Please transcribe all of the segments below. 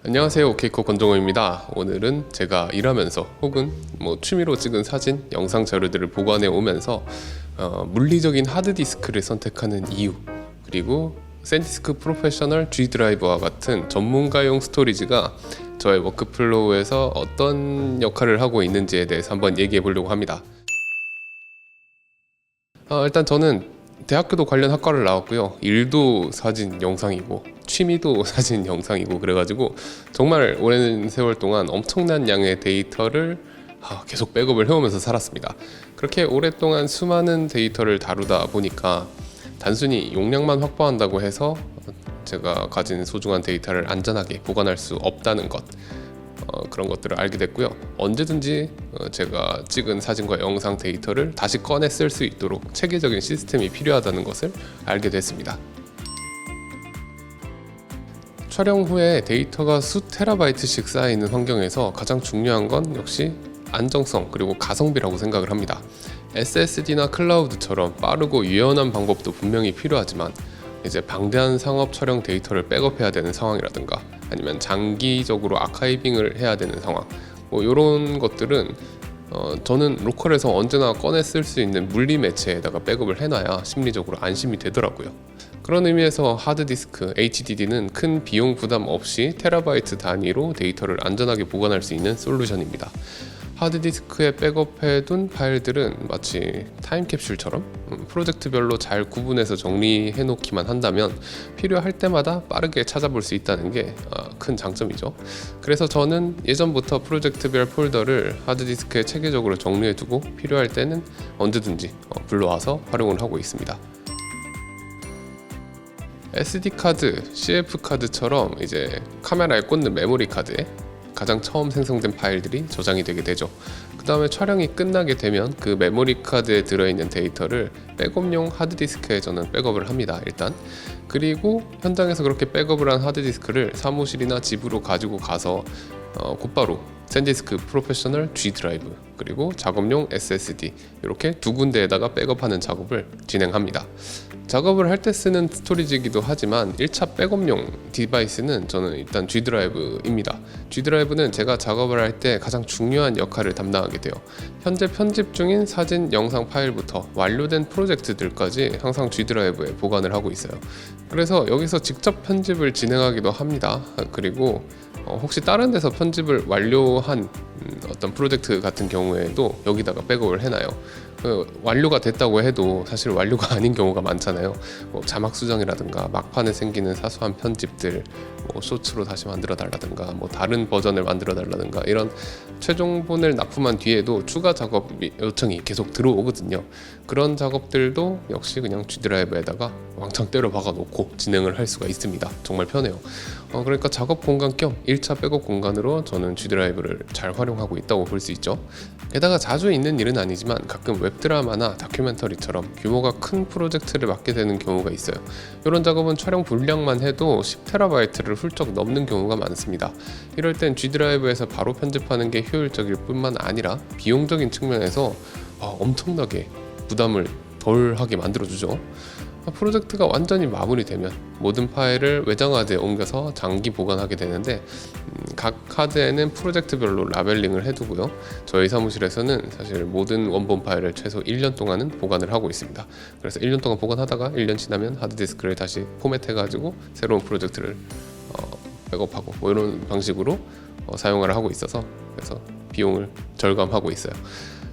안녕하세요, 오케이코 권정호입니다. 오늘은 제가 일하면서 혹은 취미로 찍은 사진, 영상 자료들을 보관해 오면서 물리적인 하드디스크를 선택하는 이유, 그리고 샌디스크 프로페셔널 G 드라이브와 같은 전문가용 스토리지가 저의 워크플로우에서 어떤 역할을 하고 있는지에 대해서 한번 얘기해 보려고 합니다. 일단 저는 대학교도 관련 학과를 나왔고요. 일도 사진 영상이고 취미도 사진 영상이고 그래가지고 정말 오랜 세월 동안 엄청난 양의 데이터를 계속 백업을 해오면서 살았습니다. 그렇게 오랫동안 수많은 데이터를 다루다 보니까 단순히 용량만 확보한다고 해서 제가 가진 소중한 데이터를 안전하게 보관할 수 없다는 것, 그런 것들을 알게 됐고요. 언제든지 제가 찍은 사진과 영상 데이터를 다시 꺼내 쓸 수 있도록 체계적인 시스템이 필요하다는 것을 알게 됐습니다. 촬영 후에 데이터가 수 테라바이트씩 쌓여있는 환경에서 가장 중요한 건 역시 안정성 그리고 가성비라고 생각을 합니다. SSD나 클라우드처럼 빠르고 유연한 방법도 분명히 필요하지만 이제 방대한 상업 촬영 데이터를 백업해야 되는 상황이라든가 아니면 장기적으로 아카이빙을 해야 되는 상황, 이런 것들은 저는 로컬에서 언제나 꺼내 쓸 수 있는 물리 매체에다가 백업을 해놔야 심리적으로 안심이 되더라고요. 그런 의미에서 하드디스크 HDD는 큰 비용 부담 없이 테라바이트 단위로 데이터를 안전하게 보관할 수 있는 솔루션입니다. 하드디스크에 백업해둔 파일들은 마치 타임캡슐처럼 프로젝트별로 잘 구분해서 정리해 놓기만 한다면 필요할 때마다 빠르게 찾아볼 수 있다는 게 큰 장점이죠. 그래서 저는 예전부터 프로젝트별 폴더를 하드디스크에 체계적으로 정리해 두고 필요할 때는 언제든지 불러와서 활용을 하고 있습니다. SD카드, CF카드처럼 이제 카메라에 꽂는 메모리 카드에 가장 처음 생성된 파일들이 저장이 되게 되죠. 그 다음에 촬영이 끝나게 되면 그 메모리 카드에 들어있는 데이터를 백업용 하드디스크에 저는 백업을 합니다. 일단 그리고 현장에서 그렇게 백업을 한 하드디스크를 사무실이나 집으로 가지고 가서 곧바로 샌디스크 프로페셔널 G 드라이브 그리고 작업용 SSD 이렇게 두 군데에다가 백업하는 작업을 진행합니다. 작업을 할 때 쓰는 스토리지이기도 하지만 1차 백업용 디바이스는 저는 일단 G 드라이브입니다. G 드라이브는 제가 작업을 할 때 가장 중요한 역할을 담당하게 돼요. 현재 편집 중인 사진, 영상 파일부터 완료된 프로젝트들까지 항상 G 드라이브에 보관을 하고 있어요. 그래서 여기서 직접 편집을 진행하기도 합니다. 그리고 혹시 다른 데서 편집을 완료한 어떤 프로젝트 같은 경우에도 여기다가 백업을 해놔요. 완료가 됐다고 해도 사실 완료가 아닌 경우가 많잖아요. 자막 수정이라든가 막판에 생기는 사소한 편집들, 쇼츠로 다시 만들어 달라든가 다른 버전을 만들어 달라든가 이런 최종본을 납품한 뒤에도 추가 작업 요청이 계속 들어오거든요. 그런 작업들도 역시 그냥 G 드라이브에다가 왕창 때려 박아 놓고 진행을 할 수가 있습니다. 정말 편해요. 그러니까 작업 공간 겸 1차 백업 공간으로 저는 G 드라이브를 잘 활용하고 있다고 볼 수 있죠. 게다가 자주 있는 일은 아니지만 가끔 웹드라마나 다큐멘터리처럼 규모가 큰 프로젝트를 맡게 되는 경우가 있어요. 이런 작업은 촬영 분량만 해도 10TB를 훌쩍 넘는 경우가 많습니다. 이럴 땐 G 드라이브에서 바로 편집하는 게 효율적일 뿐만 아니라 비용적인 측면에서 엄청나게 부담을 덜하게 만들어주죠. 프로젝트가 완전히 마무리되면 모든 파일을 외장 하드에 옮겨서 장기 보관하게 되는데 각 하드에는 프로젝트별로 라벨링을 해두고요. 저희 사무실에서는 사실 모든 원본 파일을 최소 1년 동안은 보관을 하고 있습니다. 그래서 1년 동안 보관하다가 1년 지나면 하드디스크를 다시 포맷해가지고 새로운 프로젝트를 백업하고 이런 방식으로 사용을 하고 있어서 그래서 비용을 절감하고 있어요.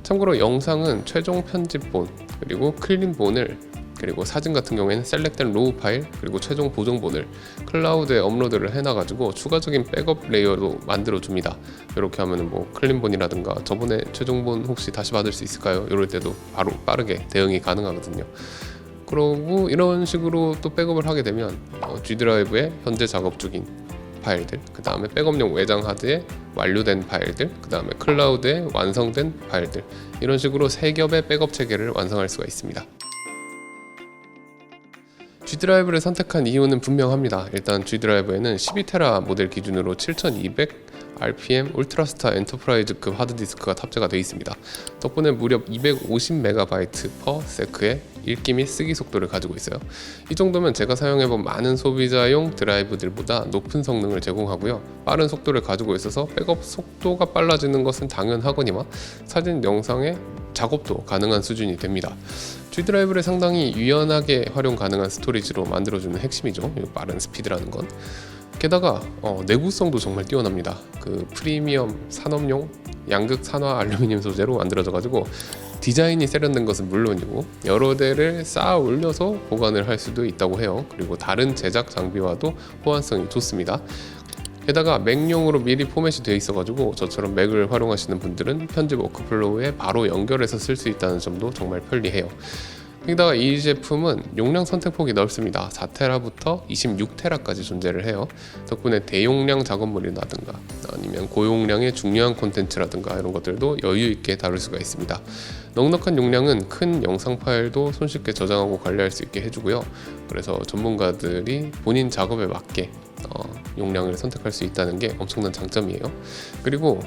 참고로 영상은 최종 편집본 그리고 클린본을 그리고 사진 같은 경우에는 셀렉된 로우 파일 그리고 최종 보정본을 클라우드에 업로드를 해놔가지고 추가적인 백업 레이어로 만들어줍니다. 이렇게 하면은 클린본이라든가 저번에 최종본 혹시 다시 받을 수 있을까요? 이럴 때도 바로 빠르게 대응이 가능하거든요. 그러고 이런 식으로 또 백업을 하게 되면 G 드라이브에 현재 작업 중인 파일들, 그 다음에 백업용 외장 하드에 완료된 파일들, 그 다음에 클라우드에 완성된 파일들, 이런 식으로 세 겹의 백업 체계를 완성할 수가 있습니다. G 드라이브를 선택한 이유는 분명합니다. 일단 G 드라이브에는 12테라 모델 기준으로 7200 RPM 울트라스타 엔터프라이즈급 하드디스크가 탑재가 되어 있습니다. 덕분에 무려 250MB/s의 읽기 및 쓰기 속도를 가지고 있어요. 이 정도면 제가 사용해본 많은 소비자용 드라이브들보다 높은 성능을 제공하고요. 빠른 속도를 가지고 있어서 백업 속도가 빨라지는 것은 당연하거니와 사진, 영상의 작업도 가능한 수준이 됩니다. G 드라이브를 상당히 유연하게 활용 가능한 스토리지로 만들어주는 핵심이죠. 빠른 스피드라는 건. 게다가 내구성도 정말 뛰어납니다. 그 프리미엄 산업용 양극 산화 알루미늄 소재로 만들어져가지고 디자인이 세련된 것은 물론이고 여러 대를 쌓아 올려서 보관을 할 수도 있다고 해요. 그리고 다른 제작 장비와도 호환성이 좋습니다. 게다가 맥용으로 미리 포맷이 되어 있어가지고 저처럼 맥을 활용하시는 분들은 편집 워크플로우에 바로 연결해서 쓸 수 있다는 점도 정말 편리해요. 게다가 이 제품은 용량 선택폭이 넓습니다. 4테라부터 26테라까지 존재를 해요. 덕분에 대용량 작업물이라든가 아니면 고용량의 중요한 콘텐츠라든가 이런 것들도 여유 있게 다룰 수가 있습니다. 넉넉한 용량은 큰 영상 파일도 손쉽게 저장하고 관리할 수 있게 해주고요. 그래서 전문가들이 본인 작업에 맞게 용량을 선택할 수 있다는 게 엄청난 장점이에요. 그리고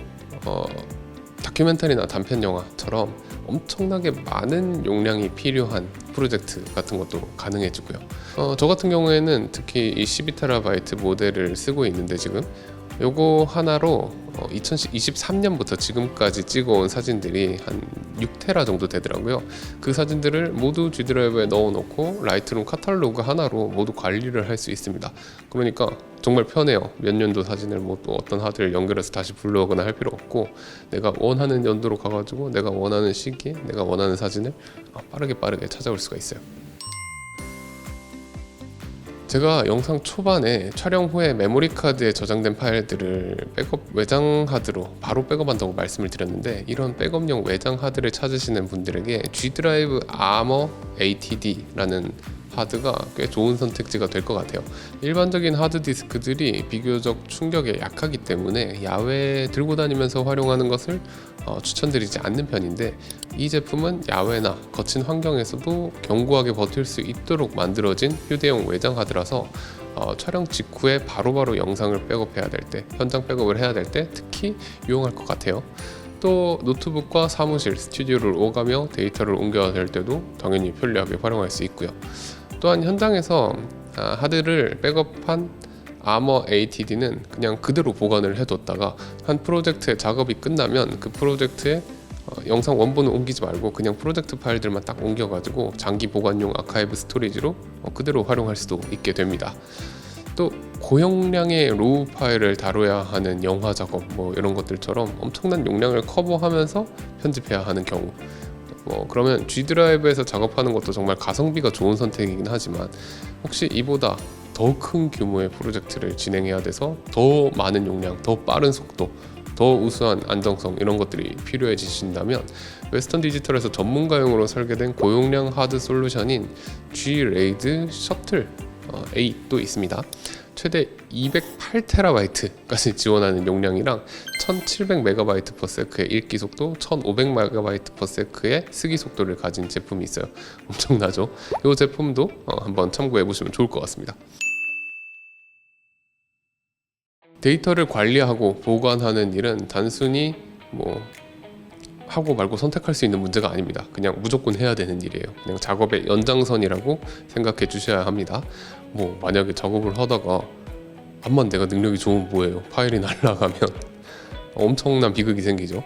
다큐멘터리나 단편 영화처럼 엄청나게 많은 용량이 필요한 프로젝트 같은 것도 가능해지고요. 저 같은 경우에는 특히 이 12TB 모델을 쓰고 있는데 지금 요거 하나로 2023년부터 지금까지 찍어온 사진들이 한 6테라 정도 되더라고요. 그 사진들을 모두 G 드라이브에 넣어놓고 라이트룸 카탈로그 하나로 모두 관리를 할 수 있습니다. 그러니까 정말 편해요. 몇 년도 사진을 뭐 또 어떤 하드를 연결해서 다시 불러오거나 할 필요 없고 내가 원하는 연도로 가가지고 내가 원하는 시기에 내가 원하는 사진을 빠르게 찾아올 수가 있어요. 제가 영상 초반에 촬영 후에 메모리 카드에 저장된 파일들을 백업 외장 하드로 바로 백업한다고 말씀을 드렸는데 이런 백업용 외장 하드를 찾으시는 분들에게 G 드라이브 아머 ATD라는 하드가 꽤 좋은 선택지가 될 것 같아요. 일반적인 하드 디스크들이 비교적 충격에 약하기 때문에 야외에 들고 다니면서 활용하는 것을 추천드리지 않는 편인데 이 제품은 야외나 거친 환경에서도 견고하게 버틸 수 있도록 만들어진 휴대용 외장 하드라서 촬영 직후에 바로바로 영상을 백업해야 될 때, 현장 백업을 해야 될 때 특히 유용할 것 같아요. 또 노트북과 사무실, 스튜디오를 오가며 데이터를 옮겨야 될 때도 당연히 편리하게 활용할 수 있고요. 또한 현장에서 하드를 백업한 아머 ATD는 그냥 그대로 보관을 해뒀다가 한 프로젝트의 작업이 끝나면 그 프로젝트에 영상 원본을 옮기지 말고 그냥 프로젝트 파일들만 딱 옮겨가지고 장기 보관용 아카이브 스토리지로 그대로 활용할 수도 있게 됩니다. 또 고용량의 로우 파일을 다뤄야 하는 영화 작업 이런 것들처럼 엄청난 용량을 커버하면서 편집해야 하는 경우 그러면 G 드라이브에서 작업하는 것도 정말 가성비가 좋은 선택이긴 하지만 혹시 이보다 더 큰 규모의 프로젝트를 진행해야 돼서 더 많은 용량, 더 빠른 속도, 더 우수한 안정성 이런 것들이 필요해지신다면 웨스턴 디지털에서 전문가용으로 설계된 고용량 하드 솔루션인 G-RAID 셔틀 8도 있습니다. 최대 208TB까지 지원하는 용량이랑 1700MB/s의 읽기 속도, 1500MB/s의 쓰기 속도를 가진 제품이 있어요. 엄청나죠? 이 제품도 한번 참고해 보시면 좋을 것 같습니다. 데이터를 관리하고 보관하는 일은 단순히 하고 말고 선택할 수 있는 문제가 아닙니다. 그냥 무조건 해야 되는 일이에요. 그냥 작업의 연장선이라고 생각해 주셔야 합니다. 만약에 작업을 하다가 암만 내가 능력이 좋으면 뭐예요? 파일이 날아가면 엄청난 비극이 생기죠.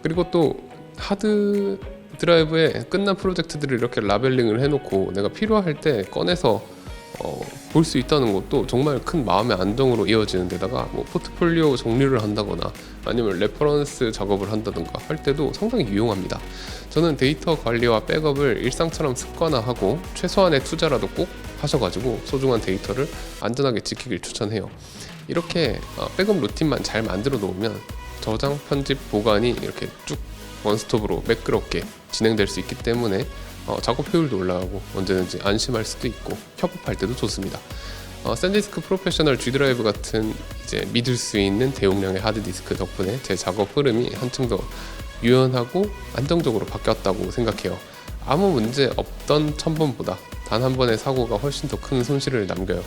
그리고 또 하드 드라이브에 끝난 프로젝트들을 이렇게 라벨링을 해놓고 내가 필요할 때 꺼내서 볼 수 있다는 것도 정말 큰 마음의 안정으로 이어지는 데다가 포트폴리오 정리를 한다거나 아니면 레퍼런스 작업을 한다든가 할 때도 상당히 유용합니다. 저는 데이터 관리와 백업을 일상처럼 습관화하고 최소한의 투자라도 꼭 하셔가지고 소중한 데이터를 안전하게 지키길 추천해요. 이렇게 백업 루틴만 잘 만들어 놓으면 저장, 편집, 보관이 이렇게 쭉 원스톱으로 매끄럽게 진행될 수 있기 때문에 작업 효율도 올라가고 언제든지 안심할 수도 있고 협업할 때도 좋습니다. 샌디스크 프로페셔널 G 드라이브 같은 이제 믿을 수 있는 대용량의 하드디스크 덕분에 제 작업 흐름이 한층 더 유연하고 안정적으로 바뀌었다고 생각해요. 아무 문제 없던 1000번보다 단 한 번의 사고가 훨씬 더 큰 손실을 남겨요.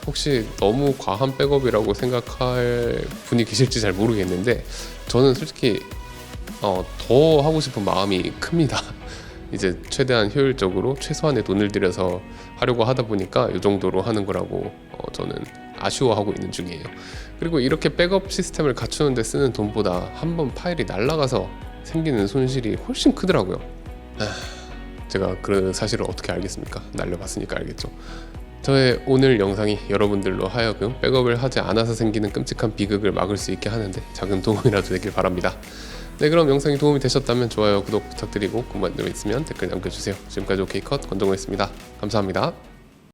혹시 너무 과한 백업이라고 생각할 분이 계실지 잘 모르겠는데 저는 솔직히 더 하고 싶은 마음이 큽니다. 이제 최대한 효율적으로 최소한의 돈을 들여서 하려고 하다 보니까 이 정도로 하는 거라고 저는 아쉬워하고 있는 중이에요. 그리고 이렇게 백업 시스템을 갖추는 데 쓰는 돈보다 한번 파일이 날아가서 생기는 손실이 훨씬 크더라고요. 제가 그 사실을 어떻게 알겠습니까? 날려봤으니까 알겠죠. 저의 오늘 영상이 여러분들로 하여금 백업을 하지 않아서 생기는 끔찍한 비극을 막을 수 있게 하는데 작은 도움이라도 되길 바랍니다. 네, 그럼 영상이 도움이 되셨다면 좋아요, 구독 부탁드리고 궁금한 점 있으면 댓글 남겨주세요. 지금까지 OK컷 권정호였습니다. 감사합니다.